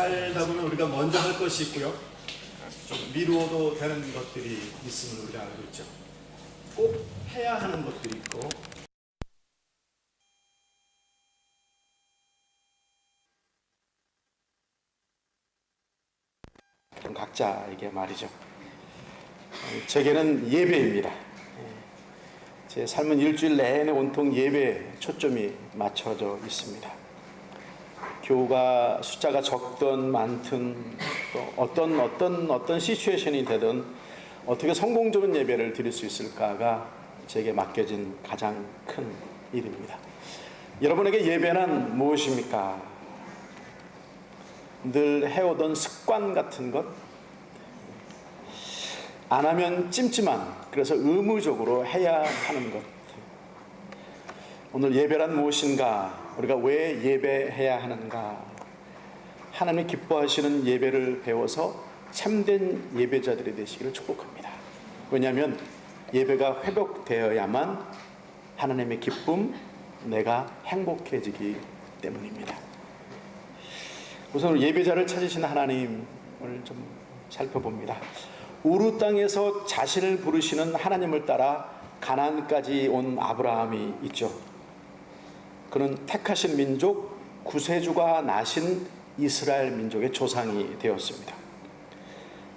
살다 보면 우리가 먼저 할 것이 있고요. 좀 미루어도 되는 것들이 있음을 우리가 알고 있죠. 꼭 해야 하는 것들이 있고 각자에게 말이죠. 제게는 예배입니다. 제 삶은 일주일 내내 온통 예배에 초점이 맞춰져 있습니다. 교우가 숫자가 적든 많든 또 어떤 시츄에이션이 되든 어떻게 성공적인 예배를 드릴 수 있을까가 제게 맡겨진 가장 큰 일입니다. 여러분에게 예배는 무엇입니까? 늘 해오던 습관 같은 것, 안 하면 찜찜한, 그래서 의무적으로 해야 하는 것. 오늘 예배란 무엇인가? 우리가 왜 예배해야 하는가? 하나님이 기뻐하시는 예배를 배워서 참된 예배자들이 되시기를 축복합니다. 왜냐하면 예배가 회복되어야만 하나님의 기쁨, 내가 행복해지기 때문입니다. 우선 예배자를 찾으신 하나님을 좀 살펴봅니다. 우르 땅에서 자신을 부르시는 하나님을 따라 가나안까지 온 아브라함이 있죠. 그는 택하신 민족, 구세주가 나신 이스라엘 민족의 조상이 되었습니다.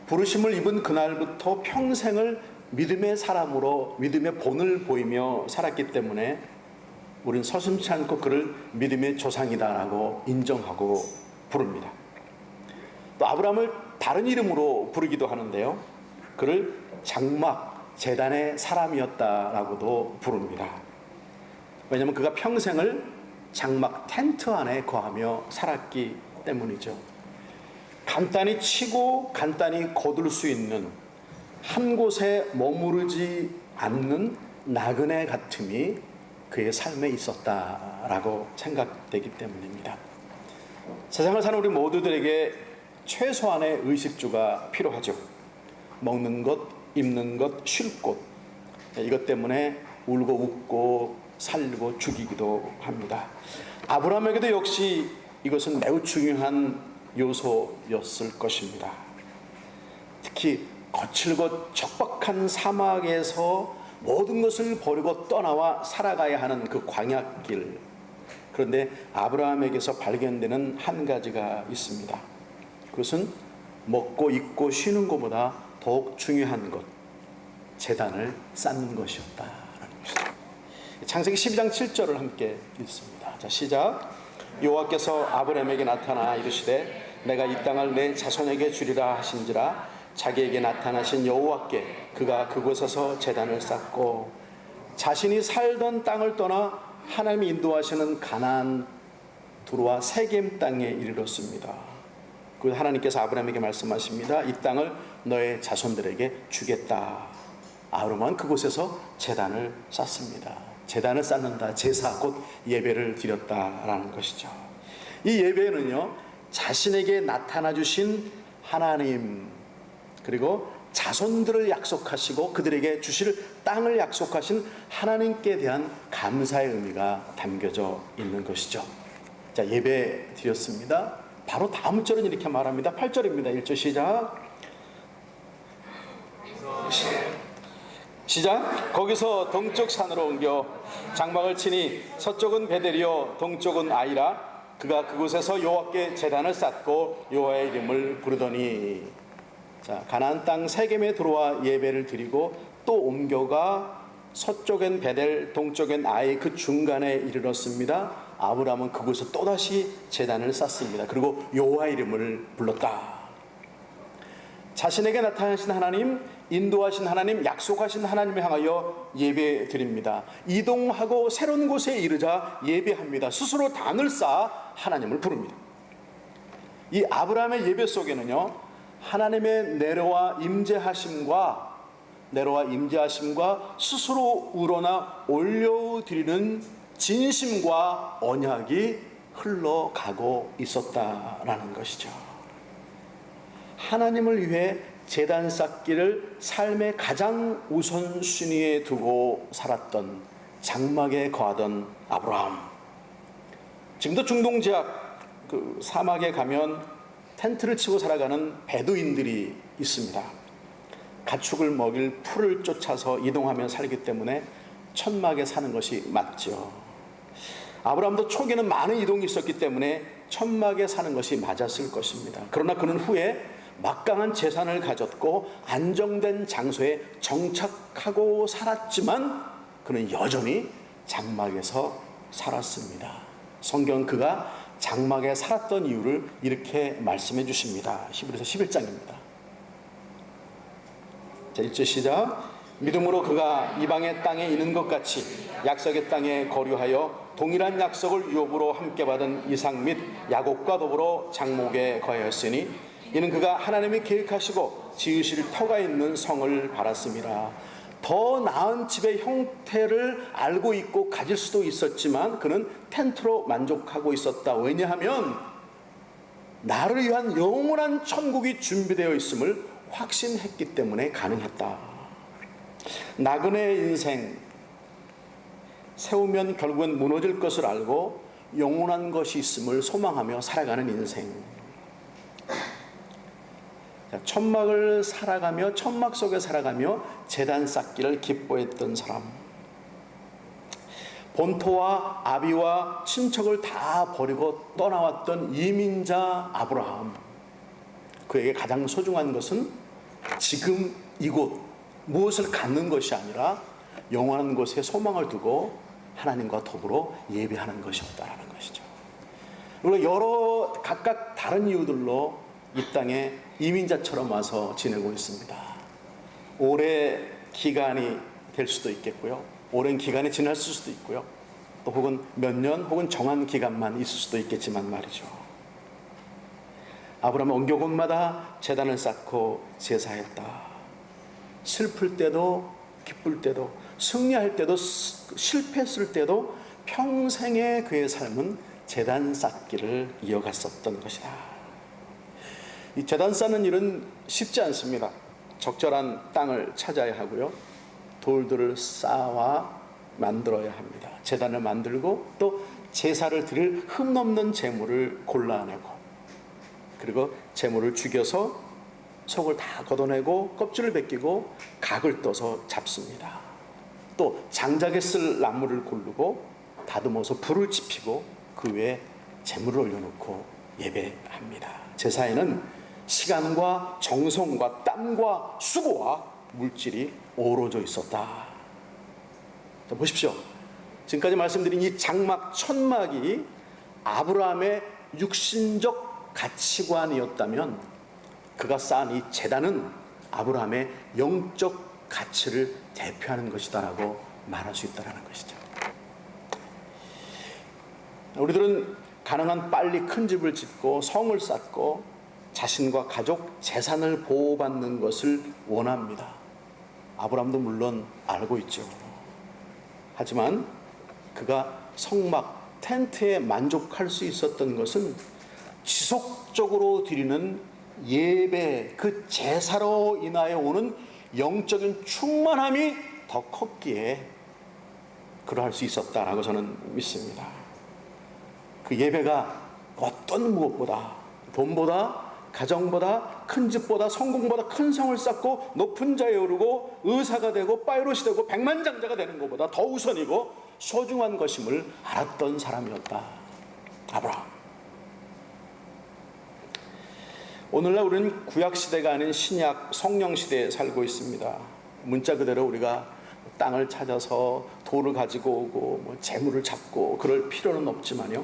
부르심을 입은 그날부터 평생을 믿음의 사람으로 믿음의 본을 보이며 살았기 때문에 우린 서슴지 않고 그를 믿음의 조상이다라고 인정하고 부릅니다. 또 아브라함을 다른 이름으로 부르기도 하는데요. 그를 장막 제단의 사람이었다라고도 부릅니다. 왜냐하면 그가 평생을 장막 텐트 안에 거하며 살았기 때문이죠. 간단히 치고 간단히 거둘 수 있는 한 곳에 머무르지 않는 나그네 같음이 그의 삶에 있었다라고 생각되기 때문입니다. 세상을 사는 우리 모두들에게 최소한의 의식주가 필요하죠. 먹는 것, 입는 것, 쉴 곳. 이것 때문에 울고 웃고 살고 죽이기도 합니다. 아브라함에게도 역시 이것은 매우 중요한 요소였을 것입니다. 특히 거칠고 척박한 사막에서 모든 것을 버리고 떠나와 살아가야 하는 그 광야길. 그런데 아브라함에게서 발견되는 한 가지가 있습니다. 그것은 먹고 입고 쉬는 것보다 더욱 중요한 것, 제단을 쌓는 것이었다라는 것입니다. 창세기 12장 7절을 함께 읽습니다. 자, 시작. 여호와께서 아브라함에게 나타나 이르시되 내가 이 땅을 내 자손에게 주리라 하신지라. 자기에게 나타나신 여호와께 그가 그곳에서 제단을 쌓고 자신이 살던 땅을 떠나 하나님이 인도하시는 가나안 두루와 세겜 땅에 이르렀습니다. 그 하나님께서 아브라함에게 말씀하십니다. 이 땅을 너의 자손들에게 주겠다. 아브라함은 그곳에서 제단을 쌓습니다. 제단을 쌓는다, 제사 곧 예배를 드렸다라는 것이죠. 이 예배는요, 자신에게 나타나 주신 하나님, 그리고 자손들을 약속하시고 그들에게 주실 땅을 약속하신 하나님께 대한 감사의 의미가 담겨져 있는 것이죠. 자, 예배 드렸습니다. 바로 다음 절은 이렇게 말합니다. 8절입니다. 1절 시작. 거기서 동쪽 산으로 옮겨 장막을 치니 서쪽은 베델이요 동쪽은 아이라. 그가 그곳에서 여호와께 제단을 쌓고 여호와의 이름을 부르더니. 자, 가나안 땅 세겜에 들어와 예배를 드리고 또 옮겨가 서쪽엔 베델, 동쪽엔 아이, 그 중간에 이르렀습니다. 아브라함은 그곳에서 또다시 제단을 쌓습니다. 그리고 여호와의 이름을 불렀다. 자신에게 나타나신 하나님, 인도하신 하나님, 약속하신 하나님을 향하여 예배 드립니다. 이동하고 새로운 곳에 이르자 예배합니다. 스스로 단을 쌓아 하나님을 부릅니다. 이 아브라함의 예배 속에는요, 하나님의 내려와 임재하심과 스스로 우러나 올려드리는 진심과 언약이 흘러가고 있었다라는 것이죠. 하나님을 위해 제단 쌓기를 삶의 가장 우선순위에 두고 살았던, 장막에 거하던 아브라함. 지금도 중동 지역 그 사막에 가면 텐트를 치고 살아가는 베두인들이 있습니다. 가축을 먹일 풀을 쫓아서 이동하며 살기 때문에 천막에 사는 것이 맞죠. 아브라함도 초기에는 많은 이동이 있었기 때문에 천막에 사는 것이 맞았을 것입니다. 그러나 그는 후에 막강한 재산을 가졌고 안정된 장소에 정착하고 살았지만 그는 여전히 장막에서 살았습니다. 성경은 그가 장막에 살았던 이유를 이렇게 말씀해 주십니다. 히브리서 11장입니다. 자, 1절 시작. 믿음으로 그가 이방의 땅에 있는 것 같이 약속의 땅에 거류하여 동일한 약속을 유업으로 함께 받은 이삭 및 야곱과 더불어 장목에 거하였으니 이는 그가 하나님이 계획하시고 지으실 터가 있는 성을 바랐습니다. 더 나은 집의 형태를 알고 있고 가질 수도 있었지만 그는 텐트로 만족하고 있었다. 왜냐하면 나를 위한 영원한 천국이 준비되어 있음을 확신했기 때문에 가능했다. 나그네의 인생, 세우면 결국은 무너질 것을 알고 영원한 것이 있음을 소망하며 살아가는 인생. 천막을 살아가며 천막 속에 살아가며 제단 쌓기를 기뻐했던 사람. 본토와 아비와 친척을 다 버리고 떠나왔던 이민자 아브라함. 그에게 가장 소중한 것은 지금 이곳 무엇을 갖는 것이 아니라 영원한 곳에 소망을 두고 하나님과 더불어 예배하는 것이었다라는 것이죠. 물론 여러 각각 다른 이유들로 이 땅에 이민자처럼 와서 지내고 있습니다. 오래 기간이 될 수도 있겠고요. 오랜 기간이 지났을 수도 있고요. 또 혹은 몇 년 혹은 정한 기간만 있을 수도 있겠지만 말이죠. 아브라함은 온 곳마다 제단을 쌓고 제사했다. 슬플 때도 기쁠 때도 승리할 때도 실패했을 때도 평생의 그의 삶은 제단 쌓기를 이어갔었던 것이다. 이 제단 쌓는 일은 쉽지 않습니다. 적절한 땅을 찾아야 하고요. 돌들을 쌓아 만들어야 합니다. 제단을 만들고 또 제사를 드릴 흠없는 제물을 골라내고 그리고 제물을 죽여서 속을 다 걷어내고 껍질을 벗기고 각을 떠서 잡습니다. 또 장작에 쓸 나무를 고르고 다듬어서 불을 지피고 그 위에 제물을 올려놓고 예배합니다. 제사에는 시간과 정성과 땀과 수고와 물질이 어우러져 있었다. 자, 보십시오. 지금까지 말씀드린 이 장막 천막이 아브라함의 육신적 가치관이었다면 그가 쌓은 이 제단은 아브라함의 영적 가치를 대표하는 것이다라고 말할 수 있다는 것이죠. 우리들은 가능한 빨리 큰 집을 짓고 성을 쌓고 자신과 가족, 재산을 보호받는 것을 원합니다. 아브라함도 물론 알고 있죠. 하지만 그가 성막, 텐트에 만족할 수 있었던 것은 지속적으로 드리는 예배, 그 제사로 인하여 오는 영적인 충만함이 더 컸기에 그러할 수 있었다라고 저는 믿습니다. 그 예배가 어떤 무엇보다, 돈보다, 가정보다, 큰 집보다, 성공보다 큰 성을 쌓고 높은 자에 오르고 의사가 되고 파이롯이 되고 백만장자가 되는 것보다 더 우선이고 소중한 것임을 알았던 사람이었다. 아브라함. 오늘날 우리는 구약시대가 아닌 신약 성령시대에 살고 있습니다. 문자 그대로 우리가 땅을 찾아서 돌을 가지고 오고 재물을 잡고 그럴 필요는 없지만요.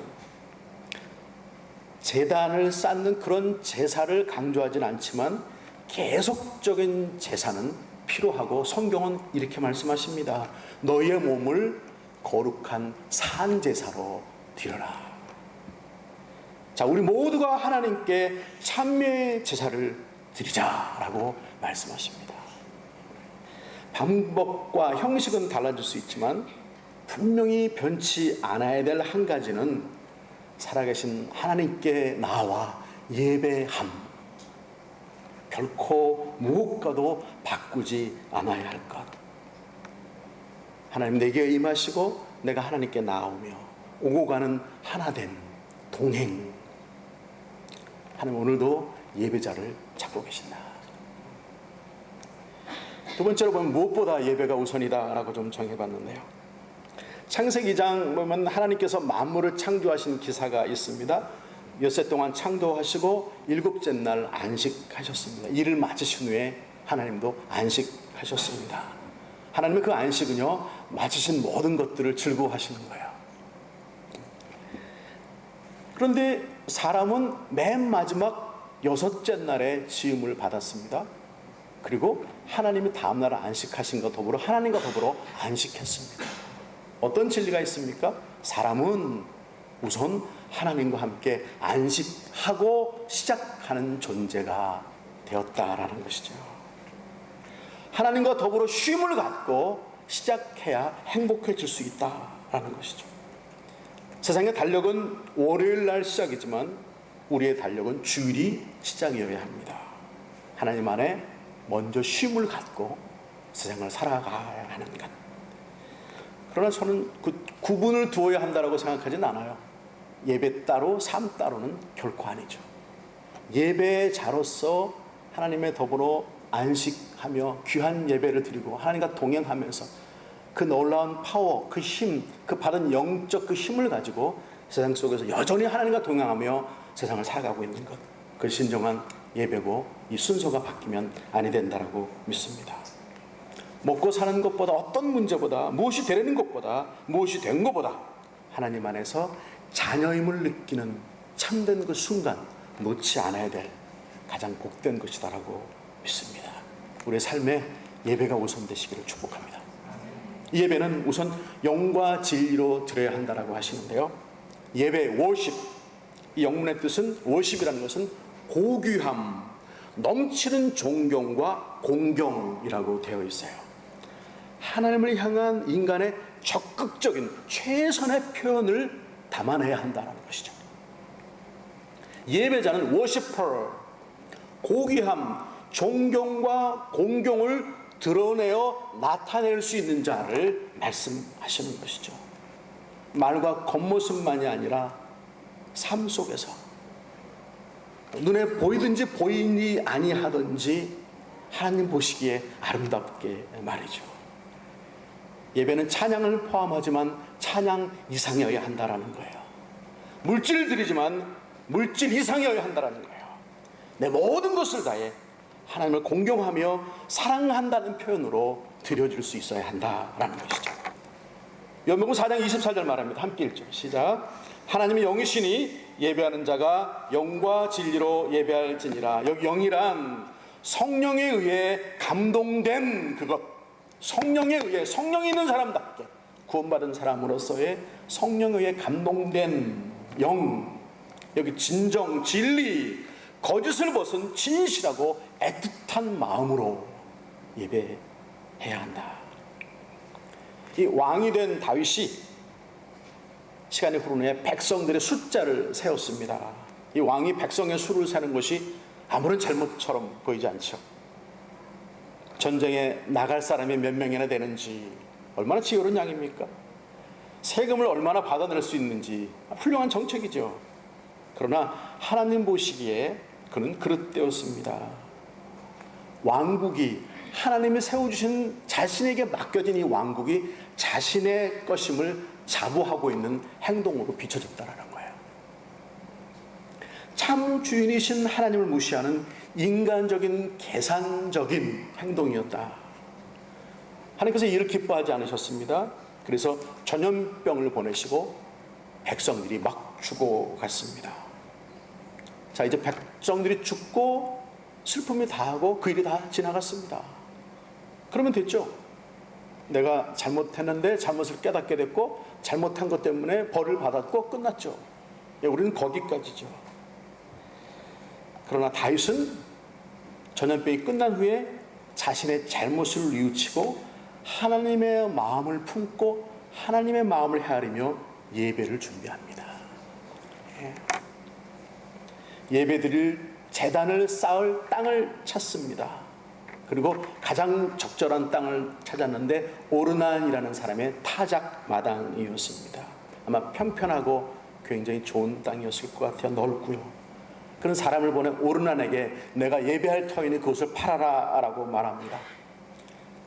제단을 쌓는 그런 제사를 강조하진 않지만 계속적인 제사는 필요하고 성경은 이렇게 말씀하십니다. 너희의 몸을 거룩한 산제사로 드려라. 자, 우리 모두가 하나님께 찬미의 제사를 드리자라고 말씀하십니다. 방법과 형식은 달라질 수 있지만 분명히 변치 않아야 될 한 가지는 살아계신 하나님께 나와 예배함. 결코 무엇과도 바꾸지 않아야 할 것. 하나님 내게 임하시고 내가 하나님께 나오며 오고 가는 하나됨, 동행. 하나님 오늘도 예배자를 찾고 계신다. 두 번째로 보면 무엇보다 예배가 우선이다라고 좀 정해봤는데요. 창세기 2장 보면 하나님께서 만물을 창조하신 기사가 있습니다. 엿새 동안 창조하시고 일곱째 날 안식하셨습니다. 일을 마치신 후에 하나님도 안식하셨습니다. 하나님의 그 안식은요, 마치신 모든 것들을 즐거워하시는 거예요. 그런데 사람은 맨 마지막 여섯째 날에 지음을 받았습니다. 그리고 하나님이 다음날 안식하신 것 더불어 하나님과 더불어 안식했습니다. 어떤 진리가 있습니까? 사람은 우선 하나님과 함께 안식하고 시작하는 존재가 되었다라는 것이죠. 하나님과 더불어 쉼을 갖고 시작해야 행복해질 수 있다라는 것이죠. 세상의 달력은 월요일 날 시작이지만 우리의 달력은 주일이 시작이어야 합니다. 하나님 안에 먼저 쉼을 갖고 세상을 살아가야 하는 것. 그러나 저는 그 구분을 두어야 한다고 생각하진 않아요. 예배 따로 삶 따로는 결코 아니죠. 예배자로서 하나님의 더불어 안식하며 귀한 예배를 드리고 하나님과 동행하면서 그 놀라운 파워, 그 힘, 그 받은 영적 그 힘을 가지고 세상 속에서 여전히 하나님과 동행하며 세상을 살아가고 있는 것, 그 신정한 예배고 이 순서가 바뀌면 아니 된다라고 믿습니다. 먹고 사는 것보다 어떤 문제보다 무엇이 되는 것보다 무엇이 된 것보다 하나님 안에서 자녀임을 느끼는 참된 그 순간 놓지 않아야 될 가장 복된 것이다라고 믿습니다. 우리의 삶에 예배가 우선되시기를 축복합니다. 이 예배는 우선 영과 진리로 드려야 한다라고 하시는데요. 예배, 워십, 이 영문의 뜻은 워십이라는 것은 고귀함, 넘치는 존경과 공경이라고 되어 있어요. 하나님을 향한 인간의 적극적인 최선의 표현을 담아내야 한다는 것이죠. 예배자는 워시퍼, 고귀함, 존경과 공경을 드러내어 나타낼 수 있는 자를 말씀하시는 것이죠. 말과 겉모습만이 아니라 삶 속에서 눈에 보이든지 보이니 아니하든지 하나님 보시기에 아름답게 말이죠. 예배는 찬양을 포함하지만 찬양 이상이어야 한다라는 거예요. 물질을 드리지만 물질 이상이어야 한다라는 거예요. 내 모든 것을 다해 하나님을 공경하며 사랑한다는 표현으로 드려줄 수 있어야 한다라는 것이죠. 요한복음 4장 24절 말합니다. 함께 읽죠. 시작. 하나님의 영이시니 예배하는 자가 영과 진리로 예배할지니라. 여기 영이란 성령에 의해 감동된 그것, 성령에 의해, 성령이 있는 사람답게 구원받은 사람으로서의 성령에 의해 감동된 영, 여기 진정, 진리, 거짓을 벗은 진실하고 애틋한 마음으로 예배해야 한다. 이 왕이 된 다윗이 시간이 흐른 후에 백성들의 숫자를 세웠습니다. 이 왕이 백성의 수를 세는 것이 아무런 잘못처럼 보이지 않죠. 전쟁에 나갈 사람이 몇 명이나 되는지, 얼마나 지혜로운 양입니까? 세금을 얼마나 받아낼 수 있는지 훌륭한 정책이죠. 그러나 하나님 보시기에 그는 그릇되었습니다. 왕국이, 하나님이 세워주신 자신에게 맡겨진 이 왕국이 자신의 것임을 자부하고 있는 행동으로 비춰졌다는 거예요. 참 주인이신 하나님을 무시하는 인간적인 계산적인 행동이었다. 하나님께서 이를 기뻐하지 않으셨습니다. 그래서 전염병을 보내시고 백성들이 막 죽어갔습니다. 자, 이제 백성들이 죽고 슬픔이 다하고 그 일이 다 지나갔습니다. 그러면 됐죠. 내가 잘못했는데 잘못을 깨닫게 됐고 잘못한 것 때문에 벌을 받았고 끝났죠. 우리는 거기까지죠. 그러나 다윗은 전염병이 끝난 후에 자신의 잘못을 뉘우치고 하나님의 마음을 품고 하나님의 마음을 헤아리며 예배를 준비합니다. 예배드릴 제단을 쌓을 땅을 찾습니다. 그리고 가장 적절한 땅을 찾았는데 오르난이라는 사람의 타작 마당이었습니다. 아마 평평하고 굉장히 좋은 땅이었을 것 같아요. 넓고요. 그런 사람을 보내 오르난에게 내가 예배할 터이니 그것을 팔아라 라고 말합니다.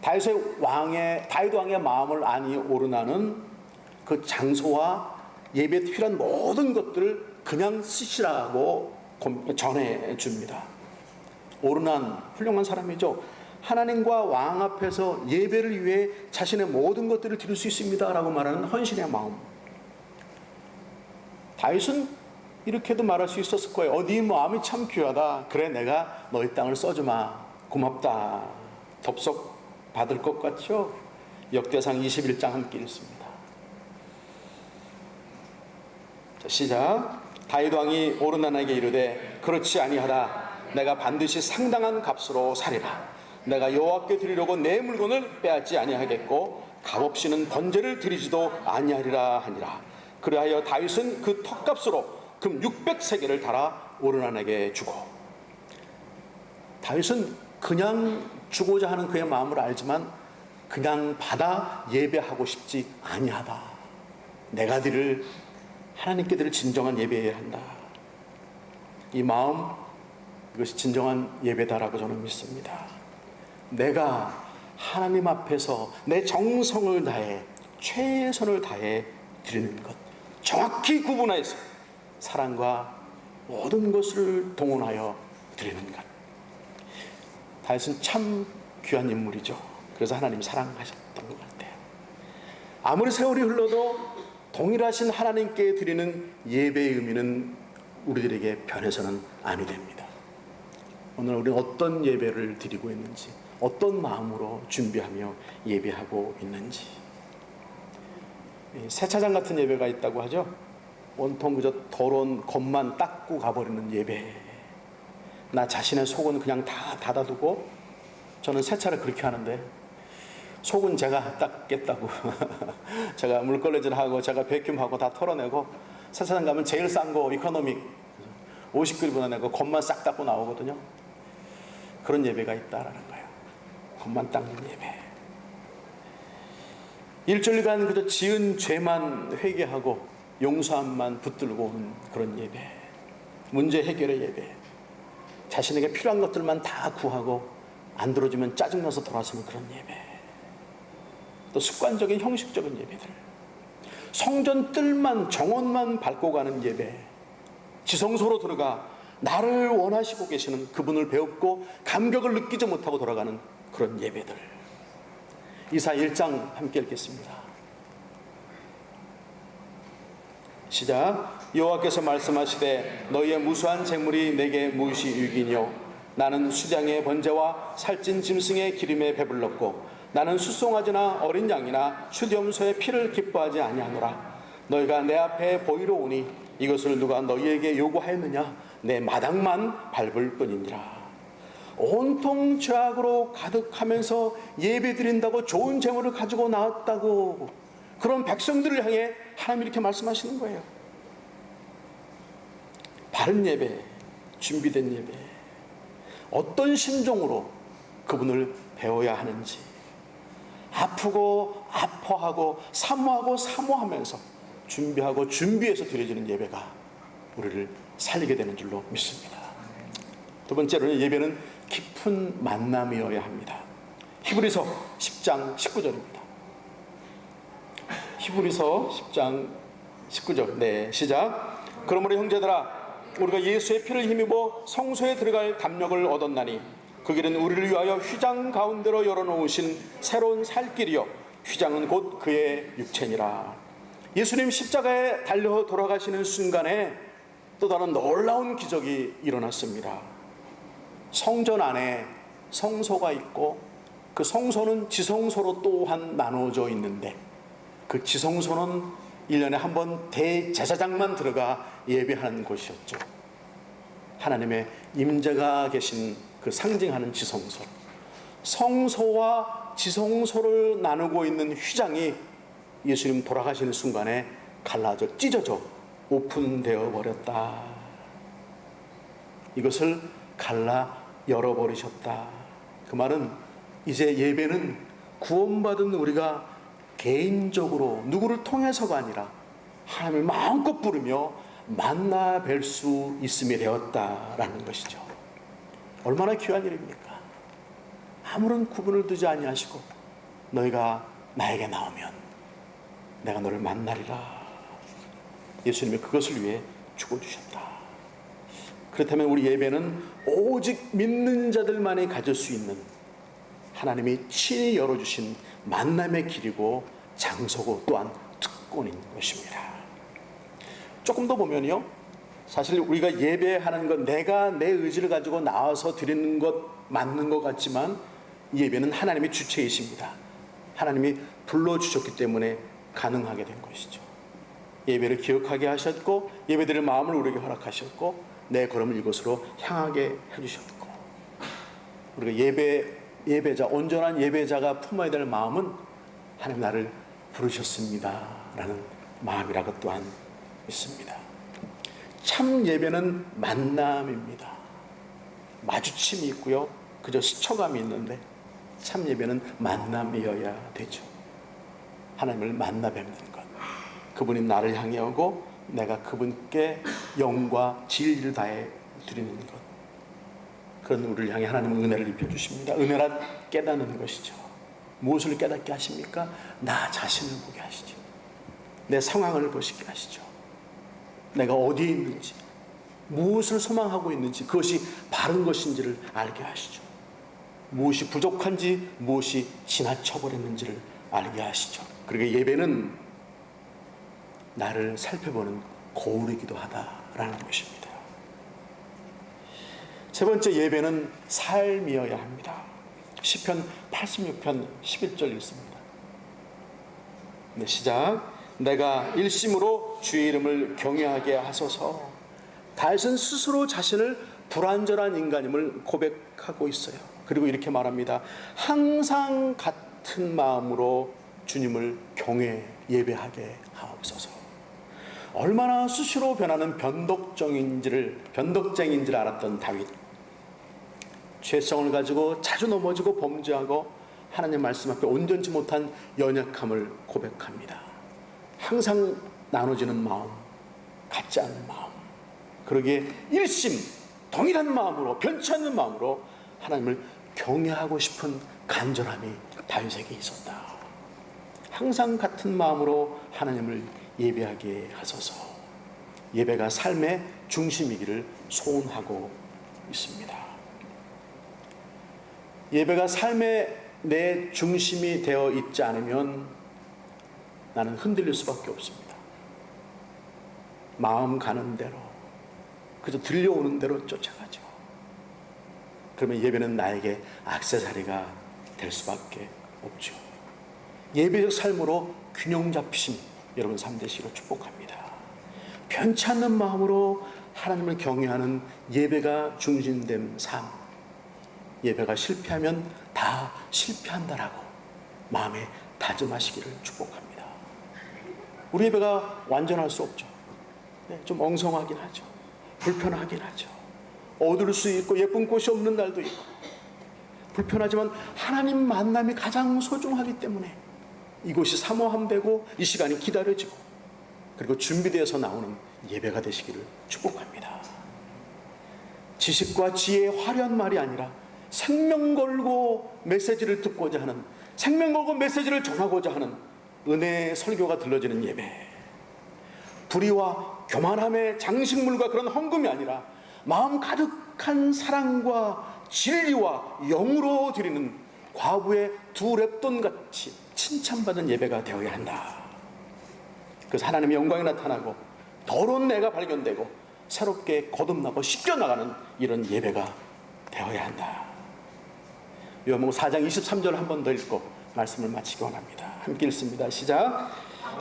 다윗 왕의 마음을 아니 오르난은 그 장소와 예배에 필요한 모든 것들을 그냥 쓰시라고 전해줍니다. 오르난 훌륭한 사람이죠. 하나님과 왕 앞에서 예배를 위해 자신의 모든 것들을 드릴 수 있습니다 라고 말하는 헌신의 마음. 다윗은 이렇게도 말할 수 있었을 거예요. 네 마음이 참 귀하다. 그래, 내가 너희 땅을 써주마. 고맙다. 덥석 받을 것 같죠? 역대상 21장 함께 읽습니다. 자, 시작. 다윗 왕이 오르난에게 이르되 그렇지 아니하다. 내가 반드시 상당한 값으로 사리라. 내가 여호와께 드리려고 내 물건을 빼앗지 아니하겠고 값없이는 번제를 드리지도 아니하리라 하니라. 그리하여 다윗은 그 턱값으로 금 600세겔을 달아 오르난에게 주고. 다윗은 그냥 주고자 하는 그의 마음을 알지만 그냥 받아 예배하고 싶지 아니하다. 내가 드릴 하나님께 드릴 진정한 예배해야 한다. 이 마음, 이것이 진정한 예배다라고 저는 믿습니다. 내가 하나님 앞에서 내 정성을 다해 최선을 다해 드리는 것, 정확히 구분해서 사랑과 모든 것을 동원하여 드리는 것. 다윗은 참 귀한 인물이죠. 그래서 하나님 사랑하셨던 것 같아요. 아무리 세월이 흘러도 동일하신 하나님께 드리는 예배의 의미는 우리들에게 변해서는 아니 됩니다. 오늘 우리는 어떤 예배를 드리고 있는지, 어떤 마음으로 준비하며 예배하고 있는지. 세차장 같은 예배가 있다고 하죠. 온통 그저 더러운 겉만 닦고 가버리는 예배. 나 자신의 속은 그냥 다 닫아두고, 저는 세차를 그렇게 하는데 속은 제가 닦겠다고 제가 물걸레질하고 제가 베큐um하고 다 털어내고, 세차장 가면 제일 싼 거 이코노믹 50그릇이나 내고 겉만 싹 닦고 나오거든요. 그런 예배가 있다라는 거예요. 겉만 닦는 예배. 일주일간 그저 지은 죄만 회개하고 용서함만 붙들고 오는 그런 예배. 문제 해결의 예배. 자신에게 필요한 것들만 다 구하고 안 들어주면 짜증나서 돌아서는 그런 예배. 또 습관적인 형식적인 예배들. 성전 뜰만 정원만 밟고 가는 예배. 지성소로 들어가 나를 원하시고 계시는 그분을 배웠고 감격을 느끼지 못하고 돌아가는 그런 예배들. 이사 1장 함께 읽겠습니다. 시작. 여호와께서 말씀하시되 너희의 무수한 재물이 내게 무엇이 유익이뇨. 나는 수장의 번제와 살찐 짐승의 기름에 배불렀고 나는 수송아지나 어린 양이나 수염소의 피를 기뻐하지 아니하노라. 너희가 내 앞에 보이러 오니 이것을 누가 너희에게 요구하였느냐. 내 마당만 밟을 뿐이니라. 온통 죄악으로 가득하면서 예배드린다고 좋은 재물을 가지고 나왔다고 그런 백성들을 향해 하나님이 이렇게 말씀하시는 거예요. 바른 예배, 준비된 예배, 어떤 심정으로 그분을 배워야 하는지, 아프고 아파하고 사모하고 사모하면서 준비하고 준비해서 드려지는 예배가 우리를 살리게 되는 줄로 믿습니다. 두 번째로는 예배는 깊은 만남이어야 합니다. 히브리서 10장 19절입니다. 히브리서 10장 19절. 네, 시작. 그러므로 형제들아, 우리가 예수의 피를 힘입어 성소에 들어갈 담력을 얻었나니 그 길은 우리를 위하여 휘장 가운데로 열어놓으신 새로운 살 길이요 휘장은 곧 그의 육체니라. 예수님 십자가에 달려 돌아가시는 순간에 또 다른 놀라운 기적이 일어났습니다. 성전 안에 성소가 있고 그 성소는 지성소로 또한 나누어져 있는데 그 지성소는 1년에 한 번 대제사장만 들어가 예배하는 곳이었죠. 하나님의 임재가 계신 그 상징하는 지성소. 성소와 지성소를 나누고 있는 휘장이 예수님 돌아가시는 순간에 갈라져 찢어져 오픈되어 버렸다. 이것을 갈라 열어버리셨다. 그 말은 이제 예배는 구원받은 우리가 개인적으로 누구를 통해서가 아니라 하나님을 마음껏 부르며 만나 뵐 수 있음이 되었다라는 것이죠. 얼마나 귀한 일입니까? 아무런 구분을 두지 아니하시고 너희가 나에게 나오면 내가 너를 만나리라. 예수님이 그것을 위해 죽어주셨다. 그렇다면 우리 예배는 오직 믿는 자들만이 가질 수 있는 하나님이 친히 열어주신 만남의 길이고 장소고 또한 특권인 것입니다. 조금 더 보면요, 사실 우리가 예배하는 것, 내가 내 의지를 가지고 나와서 드리는 것 맞는 것 같지만 예배는 하나님의 주체이십니다. 하나님이 불러주셨기 때문에 가능하게 된 것이죠. 예배를 기억하게 하셨고 예배드릴 마음을 우리에게 허락하셨고 내 걸음을 이곳으로 향하게 해주셨고, 우리가 예배자, 온전한 예배자가 품어야 될 마음은 하나님 나를 부르셨습니다 라는 마음이라고 또한 있습니다. 참 예배는 만남입니다. 마주침이 있고요, 그저 스쳐감이 있는데 참 예배는 만남이어야 되죠. 하나님을 만나 뵙는 것, 그분이 나를 향해 오고 내가 그분께 영과 진리를 다해 드리는 것, 그런 우리를 향해 하나님은 은혜를 입혀주십니다. 은혜란 깨닫는 것이죠. 무엇을 깨닫게 하십니까? 나 자신을 보게 하시죠. 내 상황을 보시게 하시죠. 내가 어디에 있는지, 무엇을 소망하고 있는지, 그것이 바른 것인지를 알게 하시죠. 무엇이 부족한지, 무엇이 지나쳐버렸는지를 알게 하시죠. 그러게 예배는 나를 살펴보는 거울이기도 하다라는 것입니다. 세 번째, 예배는 삶이어야 합니다. 시편 86편 11절 읽습니다. 네, 시작. 내가 일심으로 주의 이름을 경외하게 하소서. 다윗은 스스로 자신을 불완전한 인간임을 고백하고 있어요. 그리고 이렇게 말합니다. 항상 같은 마음으로 주님을 경외 예배하게 하옵소서. 얼마나 수시로 변하는 변덕쟁이인지를 알았던 다윗, 죄성을 가지고 자주 넘어지고 범죄하고 하나님 말씀 앞에 온전치 못한 연약함을 고백합니다. 항상 나눠지는 마음, 같지 않은 마음, 그러기에 일심 동일한 마음으로, 변치 않는 마음으로 하나님을 경외하고 싶은 간절함이 다윗에게 있었다. 항상 같은 마음으로 하나님을 예배하게 하소서. 예배가 삶의 중심이기를 소원하고 있습니다. 예배가 삶의 내 중심이 되어 있지 않으면 나는 흔들릴 수밖에 없습니다. 마음 가는 대로, 그저 들려오는 대로 쫓아가죠. 그러면 예배는 나에게 액세서리가 될 수밖에 없죠. 예배적 삶으로 균형 잡히신 여러분 삶 되시기를 축복합니다. 변치 않는 마음으로 하나님을 경외하는 예배가 중심된 삶, 예배가 실패하면 다 실패한다라고 마음에 다짐하시기를 축복합니다. 우리 예배가 완전할 수 없죠. 좀 엉성하긴 하죠. 불편하긴 하죠. 어두울 수 있고 예쁜 꽃이 없는 날도 있고 불편하지만 하나님 만남이 가장 소중하기 때문에 이곳이 사모함되고 이 시간이 기다려지고 그리고 준비되어서 나오는 예배가 되시기를 축복합니다. 지식과 지혜의 화려한 말이 아니라 생명 걸고 메시지를 듣고자 하는, 생명 걸고 메시지를 전하고자 하는 은혜의 설교가 들려지는 예배, 불의와 교만함의 장식물과 그런 헌금이 아니라 마음 가득한 사랑과 진리와 영으로 드리는 과부의 두 랩돈같이 칭찬받은 예배가 되어야 한다. 그래서 하나님의 영광이 나타나고 더러운 내가 발견되고 새롭게 거듭나고 씻겨나가는 이런 예배가 되어야 한다. 요한복음 4장 23절 한 번 더 읽고 말씀을 마치기 원합니다. 함께 읽습니다. 시작.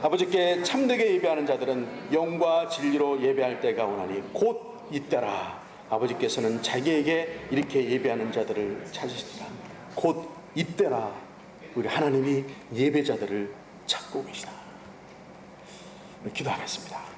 아버지께 참되게 예배하는 자들은 영과 진리로 예배할 때가 오나니 곧 이때라. 아버지께서는 자기에게 이렇게 예배하는 자들을 찾으시리라. 곧 이때라. 우리 하나님이 예배자들을 찾고 계시다. 기도하겠습니다.